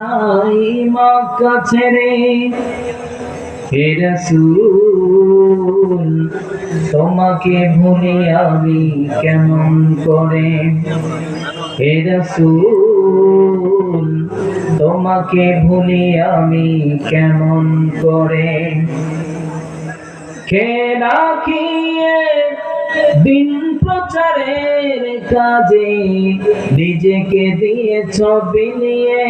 I Mecca ছেড়ে হে রাসূল, তোমাকে ভুলি আমি কেমন করে। হে রাসূল, তোমাকে ভুলি আমি কেমন করে। খেলা খেয়ে দিন প্রচারের কাজে নিজেকে দিয়েছ বিলিয়ে।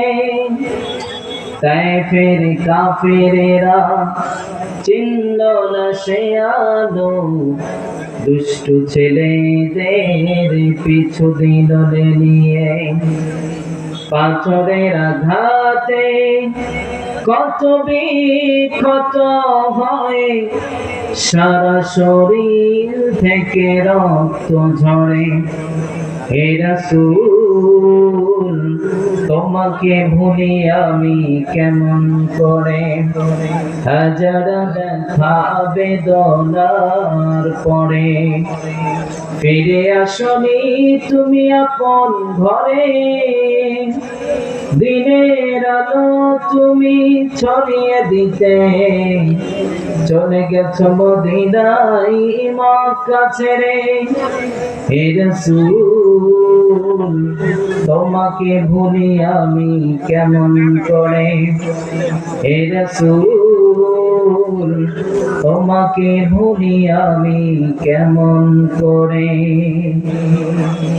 তায়েফের কাফেরেরা চিনল না সে আলো, দুষ্টু ছেলেদের পিছু দিল নিয়ে। পাথরের আঘাতে কত বিক্ষত হয়, সারা শরীর থেকে রক্ত ঝরে। হে রাসূল, তোমাকে ভুলি আমি কেমন করে। হাজার ব্যথা বেদনার পরে ফিরে আসনি তুমি আপন ঘরে। দিনের আলো তুমি ছড়িয়ে দিতে চলে গেছো মদিনায় মক্কা ছেড়ে। হে রাসূল, তোমাকে ভুলি আমি কেমন করে। হে রাসূল, তোমাকে ভুলি আমি কেমন করে।